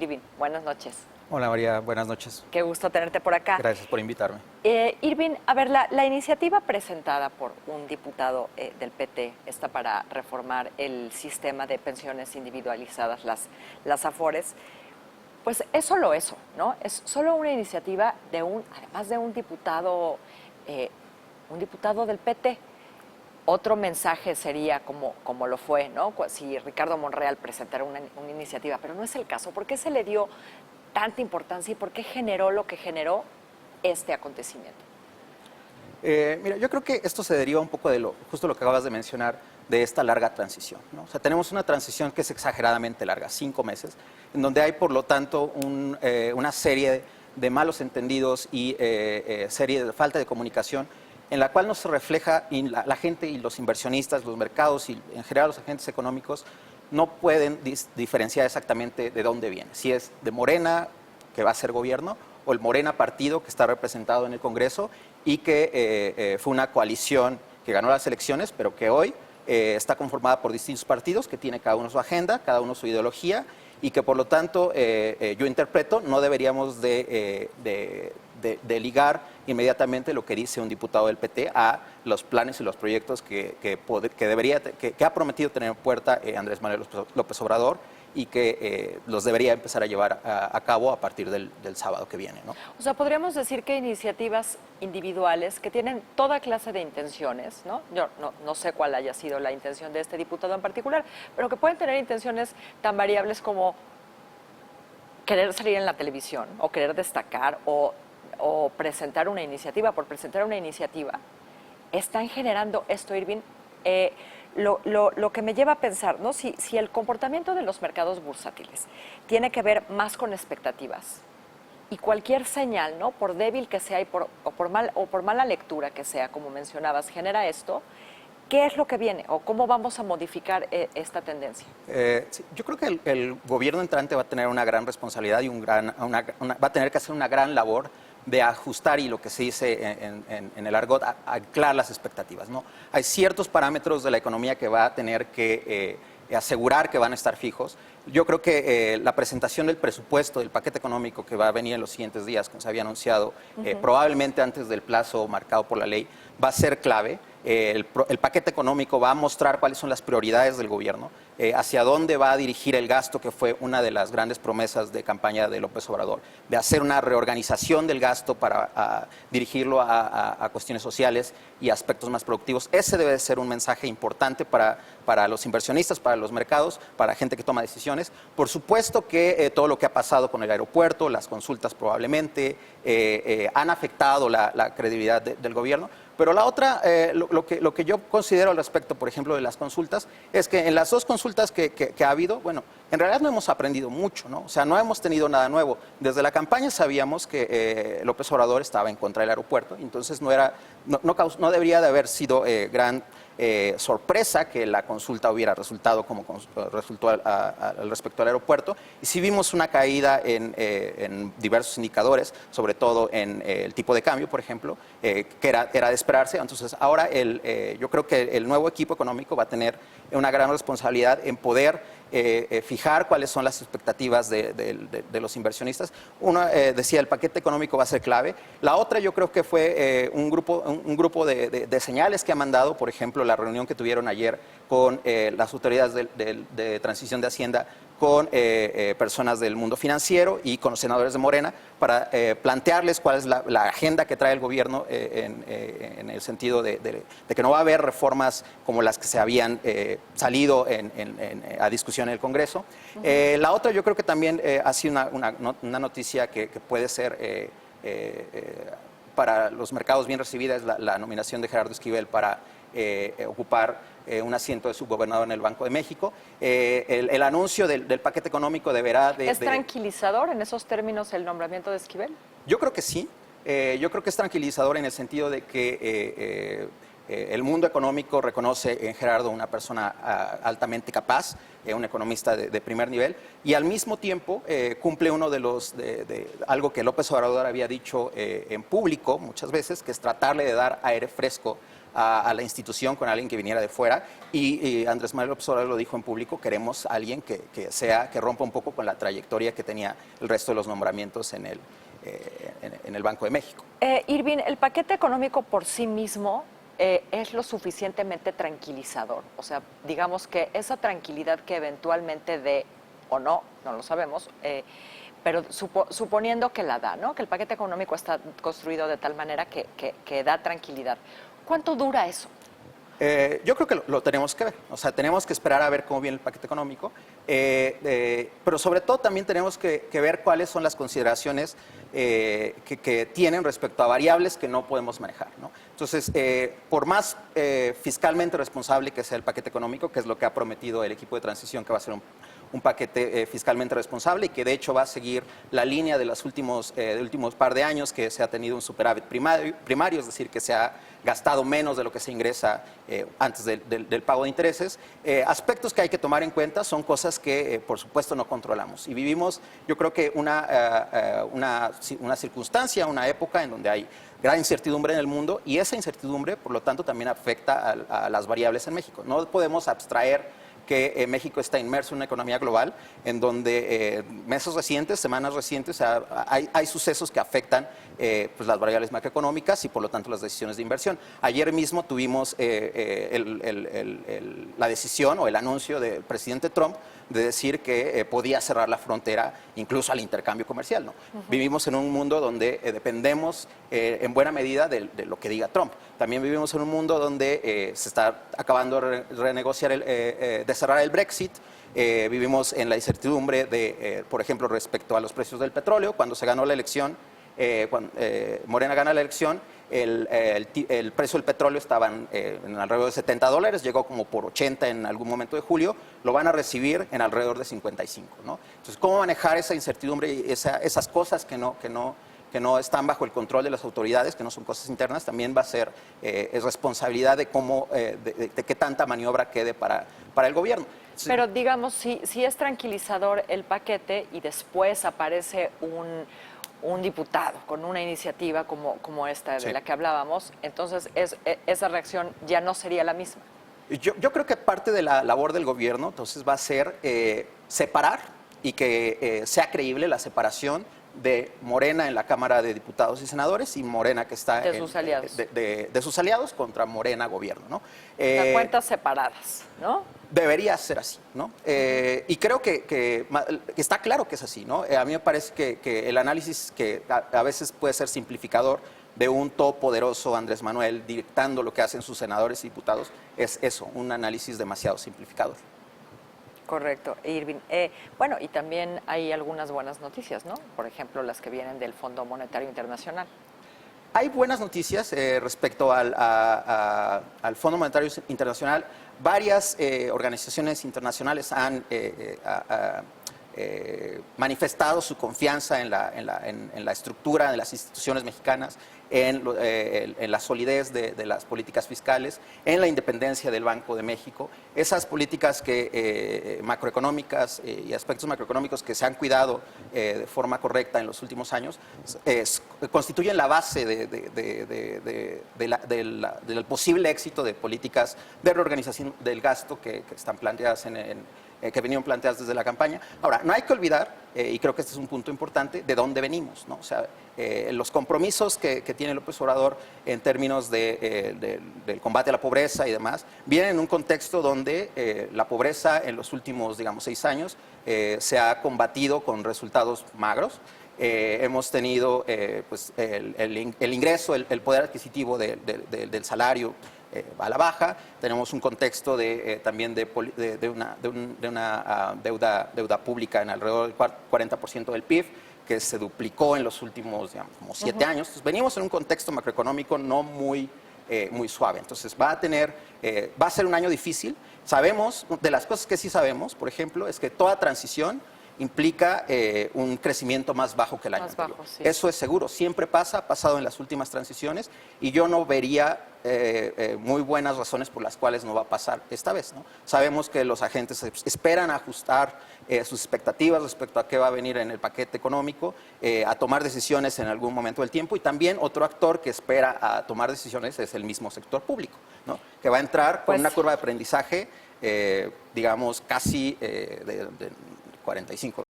Irving, buenas noches. Hola María, buenas noches. Qué gusto tenerte por acá. Gracias por invitarme. Irving, a ver, la iniciativa presentada por un diputado del PT está para reformar el sistema de pensiones individualizadas, las AFORES. Pues es solo eso, ¿no? Es solo una iniciativa además de un diputado del PT. Otro mensaje sería como lo fue, ¿no? Si Ricardo Monreal presentara una iniciativa, pero no es el caso. ¿Por qué se le dio tanta importancia y por qué generó lo que generó este acontecimiento? Mira, yo creo que esto se deriva un poco de justo lo que acabas de mencionar, de esta larga transición, ¿no? O sea, tenemos una transición que es exageradamente larga, 5 meses, en donde hay, por lo tanto, una serie de malos entendidos y serie de falta de comunicación en la cual no se refleja y la gente y los inversionistas, los mercados y en general los agentes económicos no pueden diferenciar exactamente de dónde viene. Si es de Morena, que va a ser gobierno, o el Morena partido, que está representado en el Congreso y que fue una coalición que ganó las elecciones, pero que hoy está conformada por distintos partidos, que tiene cada uno su agenda, cada uno su ideología, y que por lo tanto yo interpreto no deberíamos de ligar inmediatamente lo que dice un diputado del PT a los planes y los proyectos que ha prometido tener en puerta Andrés Manuel López Obrador y que los debería empezar a llevar a cabo a partir del sábado que viene, ¿no? O sea, podríamos decir que iniciativas individuales que tienen toda clase de intenciones, ¿no? Yo no sé cuál haya sido la intención de este diputado en particular, pero que pueden tener intenciones tan variables como querer salir en la televisión o querer destacar o presentar una iniciativa por presentar una iniciativa, están generando esto, Irving. Lo que me lleva a pensar, ¿no? Si el comportamiento de los mercados bursátiles tiene que ver más con expectativas y cualquier señal, ¿no? Por débil que sea o por mala lectura que sea, como mencionabas, genera esto, ¿qué es lo que viene o cómo vamos a modificar esta tendencia? Sí, yo creo que el gobierno entrante va a tener una gran responsabilidad y va a tener que hacer una gran labor de ajustar y lo que se dice en el argot, anclar las expectativas, ¿no? Hay ciertos parámetros de la economía que va a tener que asegurar que van a estar fijos. Yo creo que la presentación del presupuesto, del paquete económico que va a venir en los siguientes días, como se había anunciado, probablemente antes del plazo marcado por la ley, va a ser clave. El paquete económico va a mostrar cuáles son las prioridades del gobierno, hacia dónde va a dirigir el gasto, que fue una de las grandes promesas de campaña de López Obrador, de hacer una reorganización del gasto para dirigirlo a cuestiones sociales y aspectos más productivos. Ese debe de ser un mensaje importante para los inversionistas, para los mercados, para la gente que toma decisiones. Por supuesto que todo lo que ha pasado con el aeropuerto, las consultas probablemente, han afectado la credibilidad del gobierno. Pero la otra, lo que yo considero al respecto, por ejemplo, de las consultas, es que en las dos consultas que ha habido, bueno, en realidad no hemos aprendido mucho, ¿no? O sea, no hemos tenido nada nuevo. Desde la campaña sabíamos que López Obrador estaba en contra del aeropuerto, entonces no debería de haber sido gran sorpresa que la consulta hubiera resultado como resultó al respecto al aeropuerto. Y sí vimos una caída en diversos indicadores, sobre todo en el tipo de cambio, por ejemplo, que era de esperarse. Entonces, ahora yo creo que el nuevo equipo económico va a tener una gran responsabilidad en poder fijar cuáles son las expectativas de los inversionistas. Una decía, el paquete económico va a ser clave. La otra yo creo que fue un grupo de señales que ha mandado, por ejemplo, la reunión que tuvieron ayer con las autoridades de transición de Hacienda, con personas del mundo financiero y con los senadores de Morena, para plantearles cuál es la agenda que trae el gobierno en el sentido de que no va a haber reformas como las que se habían salido a discusión en el Congreso. La otra yo creo que también ha sido una noticia que puede ser para los mercados bien recibida, es la nominación de Gerardo Esquivel para ocupar un asiento de subgobernador en el Banco de México. El anuncio del paquete económico deberá de... ¿Es tranquilizador en esos términos el nombramiento de Esquivel? Yo creo que sí. Yo creo que es tranquilizador en el sentido de que el mundo económico reconoce en Gerardo una persona altamente capaz, un economista de primer nivel, y al mismo tiempo cumple uno de algo que López Obrador había dicho en público muchas veces, que es tratarle de dar aire fresco a la institución con alguien que viniera de fuera. Y Andrés Manuel López Obrador lo dijo en público, queremos a alguien que rompa un poco con la trayectoria que tenía el resto de los nombramientos en el Banco de México. Irving, el paquete económico por sí mismo es lo suficientemente tranquilizador. O sea, digamos que esa tranquilidad que eventualmente dé o no lo sabemos, pero suponiendo que la da, ¿no? Que el paquete económico está construido de tal manera que da tranquilidad. ¿Cuánto dura eso? Yo creo que lo tenemos que ver, o sea, tenemos que esperar a ver cómo viene el paquete económico, pero sobre todo también tenemos que ver cuáles son las consideraciones que tienen respecto a variables que no podemos manejar, ¿no? Entonces, por más fiscalmente responsable que sea el paquete económico, que es lo que ha prometido el equipo de transición, que va a ser un paquete fiscalmente responsable y que de hecho va a seguir la línea de los últimos par de años, que se ha tenido un superávit primario, es decir, que se ha gastado menos de lo que se ingresa antes del pago de intereses. Aspectos que hay que tomar en cuenta son cosas que, por supuesto, no controlamos. Y vivimos, yo creo que una circunstancia, una época en donde hay gran incertidumbre en el mundo, y esa incertidumbre, por lo tanto, también afecta a las variables en México. No podemos abstraer que México está inmerso en una economía global en donde meses recientes, semanas recientes, hay sucesos que afectan pues las variables macroeconómicas y por lo tanto las decisiones de inversión. Ayer mismo tuvimos la decisión o el anuncio del presidente Trump de decir que podía cerrar la frontera incluso al intercambio comercial, ¿no? Vivimos en un mundo donde dependemos en buena medida de lo que diga Trump. También vivimos en un mundo donde se está acabando de renegociar, de cerrar el Brexit. Vivimos en la incertidumbre de, por ejemplo, respecto a los precios del petróleo. Cuando se ganó la elección, cuando Morena gana la elección, el precio del petróleo estaba en alrededor de $70, llegó como por 80 en algún momento de julio, lo van a recibir en alrededor de 55, ¿no? Entonces, ¿cómo manejar esa incertidumbre y esas cosas que no están bajo el control de las autoridades, que no son cosas internas? También va a ser es responsabilidad de qué tanta maniobra quede para el gobierno. Sí. Pero digamos, si es tranquilizador el paquete y después aparece un diputado con una iniciativa como esta de la que hablábamos, entonces esa reacción ya no sería la misma. Yo creo que parte de la labor del gobierno entonces va a ser separar y que sea creíble la separación de Morena en la Cámara de Diputados y Senadores y Morena que está de sus aliados. De sus aliados contra Morena gobierno, ¿no? Cuentas separadas, ¿no? Debería ser así, ¿no? Y creo que está claro que es así, ¿no? A mí me parece que el análisis que a veces puede ser simplificador de un todopoderoso Andrés Manuel dictando lo que hacen sus senadores y diputados es eso, un análisis demasiado simplificador. Correcto, Irving. Bueno, y también hay algunas buenas noticias, ¿no? Por ejemplo, las que vienen del Fondo Monetario Internacional. Hay buenas noticias respecto al Fondo Monetario Internacional. Varias organizaciones internacionales han manifestado su confianza en la estructura de las instituciones mexicanas, en la solidez de las políticas fiscales, en la independencia del Banco de México. Esas políticas macroeconómicas y aspectos macroeconómicos que se han cuidado de forma correcta en los últimos años constituyen la base del posible éxito de políticas de reorganización del gasto que están planteadas que venían planteadas desde la campaña. Ahora, no hay que olvidar, y creo que este es un punto importante, de dónde venimos, ¿no? O sea, los compromisos que tiene López Obrador en términos del combate a la pobreza y demás, vienen en un contexto donde la pobreza en los últimos, digamos, 6 años se ha combatido con resultados magros. Hemos tenido pues, el ingreso, el poder adquisitivo del salario a la baja. Tenemos un contexto también de una deuda pública en alrededor del 40% del PIB, que se duplicó en los últimos, digamos, como 7 años. Entonces, venimos en un contexto macroeconómico no muy suave. Entonces, va a ser un año difícil. Sabemos, de las cosas que sí sabemos, por ejemplo, es que toda transición implica un crecimiento más bajo que el año anterior. Bajo, sí. Eso es seguro, siempre pasa, ha pasado en las últimas transiciones y yo no vería muy buenas razones por las cuales no va a pasar esta vez, ¿no? Sabemos que los agentes esperan ajustar sus expectativas respecto a qué va a venir en el paquete económico, a tomar decisiones en algún momento del tiempo, y también otro actor que espera a tomar decisiones es el mismo sector público, ¿no? Que va a entrar con una curva de aprendizaje, digamos, casi de 45